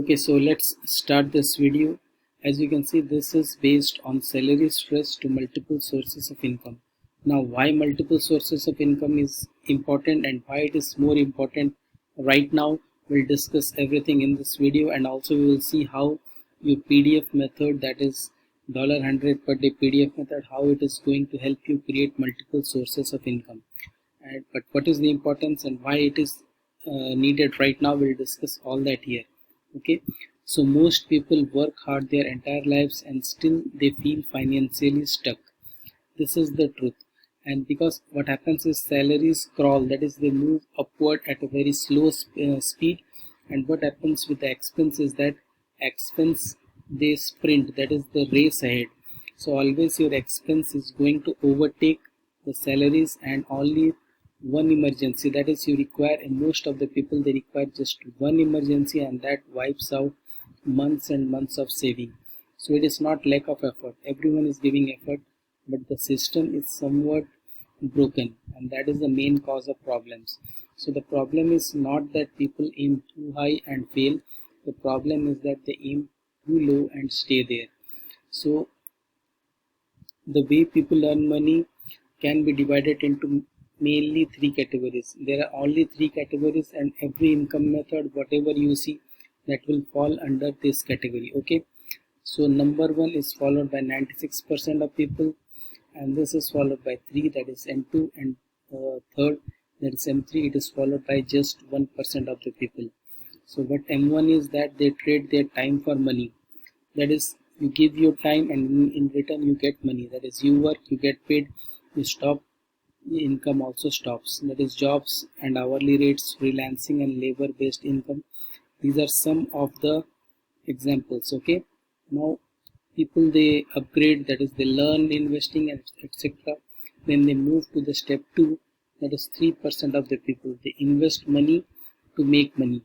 Okay, so let's start this video. As you can see, this is based on salary stress to multiple sources of income. Now, why multiple sources of income is important and why it is more important right now, we'll discuss everything in this video, and also we will see how your PDF method, that is $100 per day PDF method, how it is going to help you create multiple sources of income. But what is the importance and why it is needed right now, we'll discuss all that here. Okay, so most people work hard their entire lives and still they feel financially stuck. This is the truth. And because what happens is salaries crawl, that is they move upward at a very slow speed, and what happens with the expense is that expense they sprint, that is the race ahead. So always your expense is going to overtake the salaries, and only one emergency, that is you require, and most of the people they require just one emergency, and that wipes out months and months of saving. So it is not lack of effort, everyone is giving effort, but the system is somewhat broken, and that is the main cause of problems. So the problem is not that people aim too high and fail, the problem is that they aim too low and stay there. So the way people earn money can be divided into mainly three categories. There are only three categories, and every income method, whatever you see, that will fall under this category. Okay, so number one is followed by 96% of people, and this is followed by 3, that is M2, and third, that is M3, it is followed by just 1% of the people. So what M1 is, that they trade their time for money, that is you give your time and in return you get money, that is you work, you get paid, you stop, income also stops, that is jobs and hourly rates, freelancing and labor based income. These are some of the examples. Okay, now people they upgrade, that is they learn investing and etc. Then they move to the step 2, that is 3% of the people, they invest money to make money,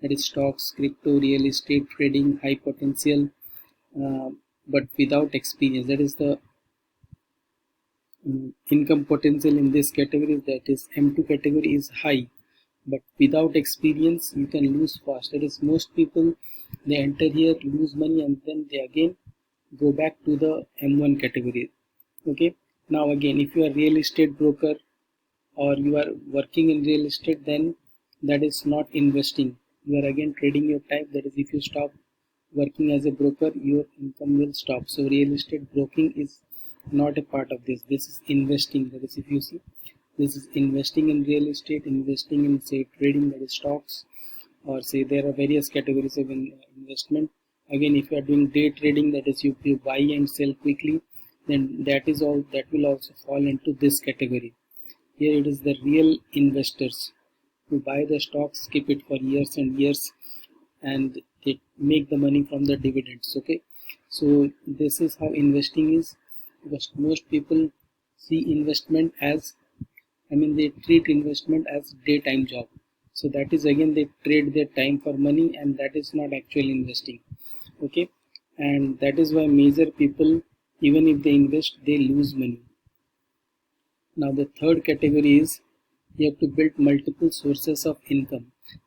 that is stocks, crypto, real estate, trading, high potential, but without experience. That is the income potential in this category, that is M2 category, is high, but without experience you can lose fast. That is most people they enter here, lose money, and then they again go back to the M1 category. Okay, now again, if you are real estate broker or you are working in real estate, then that is not investing, you are again trading your time. That is if you stop working as a broker, your income will stop. So real estate broking is not a part of this. This is investing, that is if you see, this is investing in real estate, investing in say trading, that is stocks, or say there are various categories of investment. Again, if you are doing day trading, that is you buy and sell quickly, then that is all, that will also fall into this category. Here it is the real investors who buy the stocks, keep it for years and years, and they make the money from the dividends. Okay, so this is how investing is, because most people see investment as, they treat investment as daytime job. So that is again they trade their time for money, and that is not actual investing. Okay, and that is why major people, even if they invest, they lose money. Now the third category is you have to build multiple sources of income,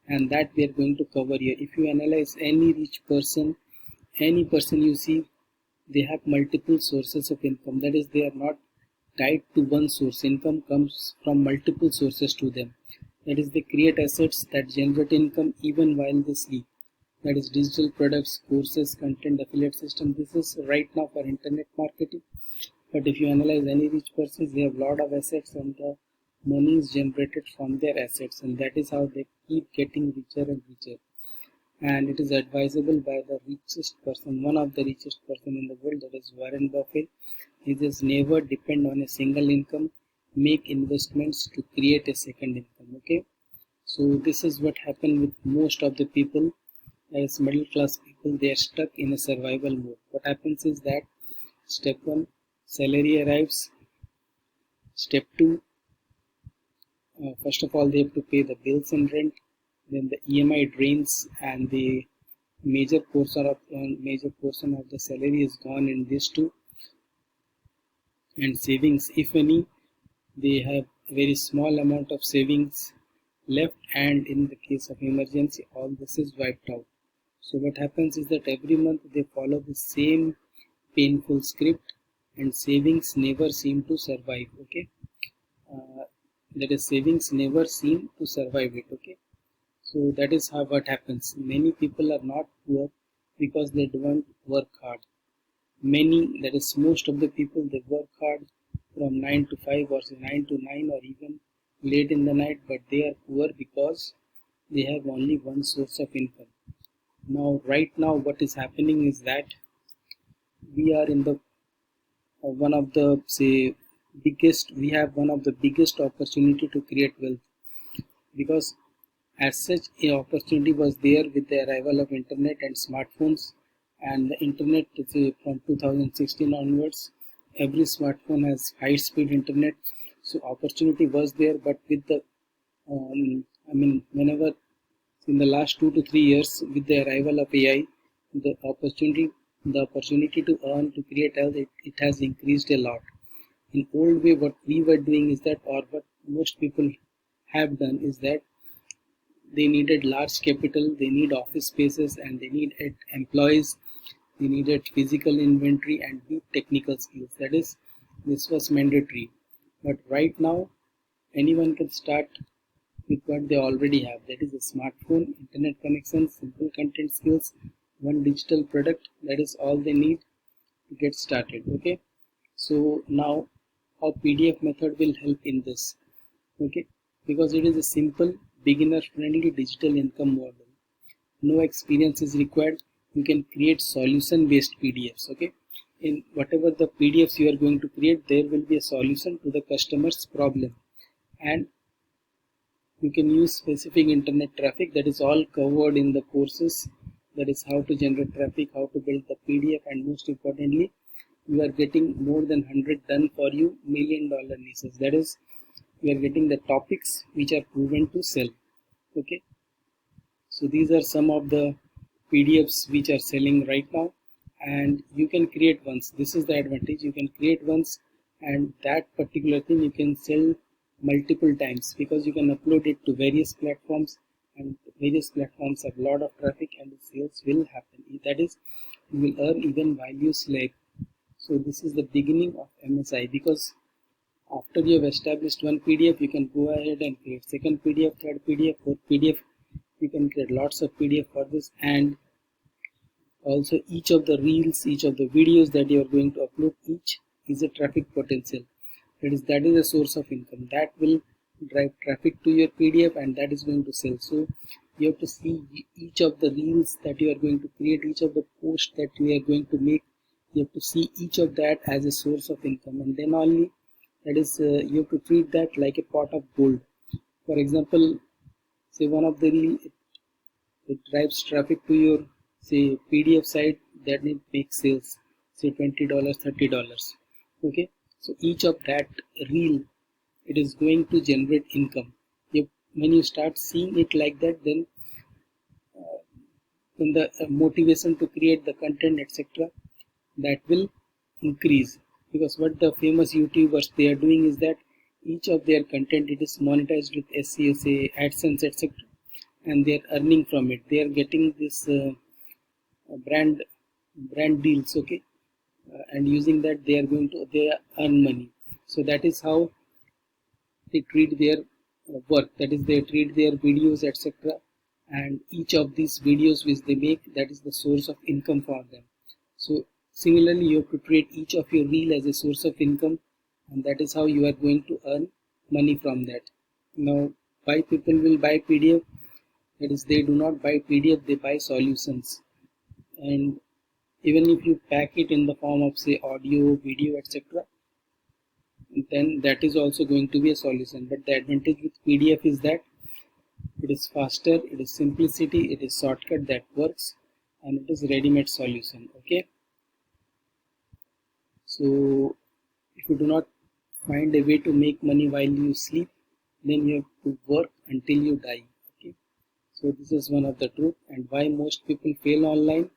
and that we are going to cover here. If you analyze any rich person, any person you see, they have multiple sources of income. That is, they are not tied to one source. Income comes from multiple sources to them. That is, they create assets that generate income even while they sleep. That is digital products, courses, content, affiliate system. This is right now for internet marketing. But if you analyze any rich persons, they have lot of assets, and the money is generated from their assets, and that is how they keep getting richer and richer. And it is advisable by the richest person, one of the richest person in the world, that is Warren Buffett. He just never depend on a single income, make investments to create a second income. Okay, so this is what happened with most of the people, as middle class people. They are stuck in a survival mode. What happens is that step 1, salary arrives. Step 2, first of all they have to pay the bills and rent, then the EMI drains, and the major portion of the salary is gone in these two. And savings, if any, they have very small amount of savings left, and in the case of emergency all this is wiped out. So what happens is that every month they follow the same painful script, and savings never seem to survive. Okay, uh, that is, savings never seem to survive it. Okay, so that is how what happens. Many people are not poor because they don't work hard. Many, that is most of the people, they work hard from 9 to 5 or say 9 to 9 or even late in the night, but they are poor because they have only one source of income. Now, right now, what is happening is that we are in the one of the say biggest. We have one of the biggest opportunity to create wealth, because as such a opportunity was there with the arrival of internet and smartphones. And the internet from 2016 onwards, every smartphone has high speed internet. So opportunity was there, but with the whenever in the last 2 to 3 years, with the arrival of AI, the opportunity to earn, to create wealth, it has increased a lot. In old way, what we were doing is that, or what most people have done is that, they needed large capital, they need office spaces, and they needed employees, they needed physical inventory and deep technical skills. That is, this was mandatory. But right now, anyone can start with what they already have. That is a smartphone, internet connection, simple content skills, one digital product. That is all they need to get started. Okay. So now, how PDF method will help in this? Okay, because it is a simple, beginner friendly digital income model. No experience is required. You can create solution based PDFs. Okay, in whatever the PDFs you are going to create, there will be a solution to the customer's problem, and you can use specific internet traffic. That is all covered in the courses. That is how to generate traffic, how to build the PDF, and most importantly, you are getting more than 100 done for you $1 million niches. That is, we are getting the topics which are proven to sell. Okay, so these are some of the PDFs which are selling right now, and you can create ones. This is the advantage, you can create ones, and that particular thing you can sell multiple times, because you can upload it to various platforms, and various platforms have a lot of traffic, and the sales will happen. That is, you will earn even while you sleep. So this is the beginning of MSI, because after you have established one PDF, you can go ahead and create second PDF, third PDF, fourth PDF. You can create lots of PDF for this, and also each of the reels, each of the videos that you are going to upload, each is a traffic potential. That is a source of income that will drive traffic to your PDF, and that is going to sell. So you have to see each of the reels that you are going to create, each of the posts that you are going to make. You have to see each of that as a source of income, and then only, that is, you have to treat that like a pot of gold. For example, say one of the reel, it drives traffic to your say PDF site, that it makes sales, say $20, $30. Okay, so each of that reel, it is going to generate income. When you start seeing it like that, then the motivation to create the content, etc., that will increase. Because what the famous YouTubers they are doing is that each of their content, it is monetized with SEO, say AdSense, etc., and they are earning from it. They are getting this brand deals. Okay, and using that they earn money. So that is how they treat their work. That is, they treat their videos, etc., and each of these videos which they make, that is the source of income for them. So similarly, you have to treat each of your reel as a source of income, and that is how you are going to earn money from that. Now, why people will buy PDF? That is, they do not buy PDF, they buy solutions. And even if you pack it in the form of say audio, video, etc., then that is also going to be a solution. But the advantage with PDF is that it is faster, it is simplicity, it is shortcut that works, and it is ready-made solution. Okay, so if you do not find a way to make money while you sleep, then you have to work until you die. Okay, so this is one of the truth. And why most people fail online?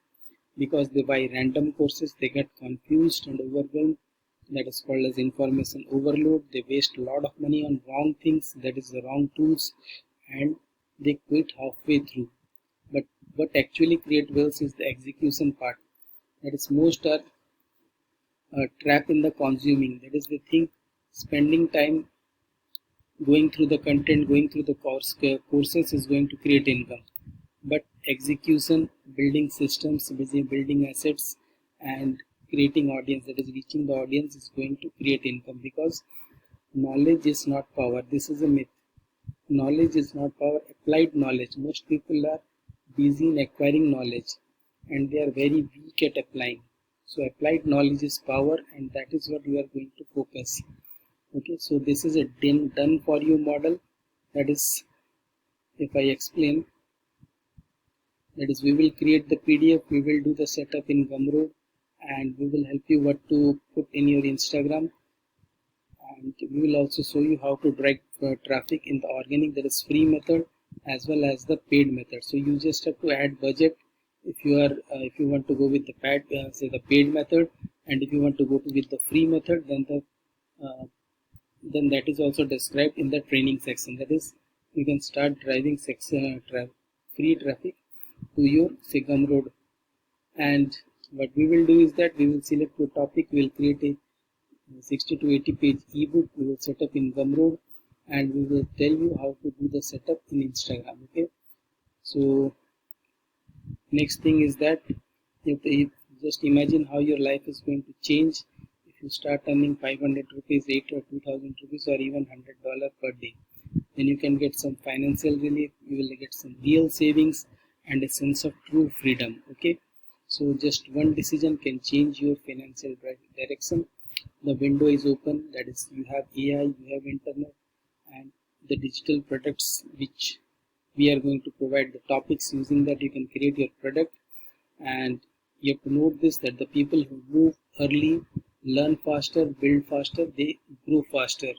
Because they buy random courses, they get confused and overwhelmed. That is called as information overload. They waste a lot of money on wrong things, that is the wrong tools, and they quit halfway through. But what actually create wealth is the execution part. That is, most are trapped in the consuming. That is, they think spending time going through the content, going through the courses is going to create income. But execution, building systems, building assets, and creating audience, that is reaching the audience, is going to create income, because knowledge is not power. This is a myth. Knowledge is not power. Applied knowledge. Most people are busy in acquiring knowledge and they are very weak at applying. So applied knowledge is power, and that is what you are going to focus. Okay, so this is a done for you model. That is, if I explain, that is, we will create the PDF, we will do the setup in Gumroad, and we will help you what to put in your Instagram, and we will also show you how to drive traffic in the organic, that is free method, as well as the paid method. So you just have to add budget if you are if you want to go with the paid method, and if you want to go with the free method, then that is also described in the training section. That is, you can start driving free traffic to your Gumroad. And what we will do is that we will select your topic, we will create a 60 to 80 page ebook, we will set up in Gumroad, and we will tell you how to do the setup in Instagram. Okay, so next thing is that you just imagine how your life is going to change if you start earning 500 rupees, 8 or 2000 rupees, or even $100 per day. Then you can get some financial relief, you will get some real savings, and a sense of true freedom. Okay, so just one decision can change your financial direction. The window is open. That is, you have AI, you have internet, and the digital products which we are going to provide the topics. Using that, you can create your product. And you have to note this, that the people who move early, learn faster, build faster, they grow faster.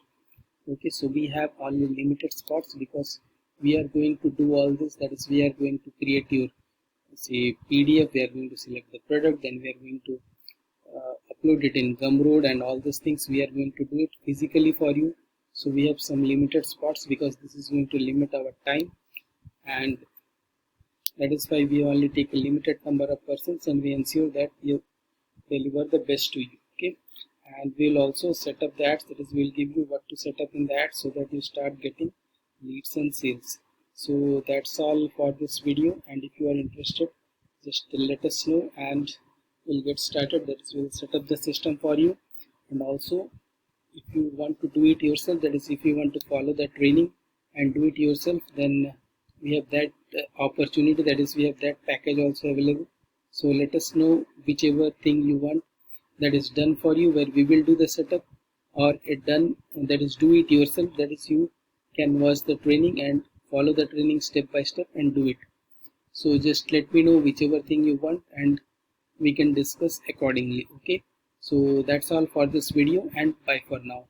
Okay, so we have only limited spots because we are going to do all this. That is, we are going to create your PDF, we are going to select the product, then we are going to upload it in Gumroad, and all these things we are going to do it physically for you. So we have some limited spots because this is going to limit our time, and that is why we only take a limited number of persons, and we ensure that you deliver the best to you. Okay, and we'll also set up the ads. That is, we'll give you what to set up in the ads so that you start getting leads and sales. So that's all for this video, and if you are interested, just let us know and we'll get started. That is, we'll set up the system for you. And also, if you want to do it yourself, that is, if you want to follow the training and do it yourself, then we have that opportunity. That is, we have that package also available. So let us know whichever thing you want that is done for you, where we will do the setup, or it done, that is, do it yourself. That is, you can watch the training and follow the training step by step and do it. So just let me know whichever thing you want, and we can discuss accordingly. Okay, so that's all for this video, and bye for now.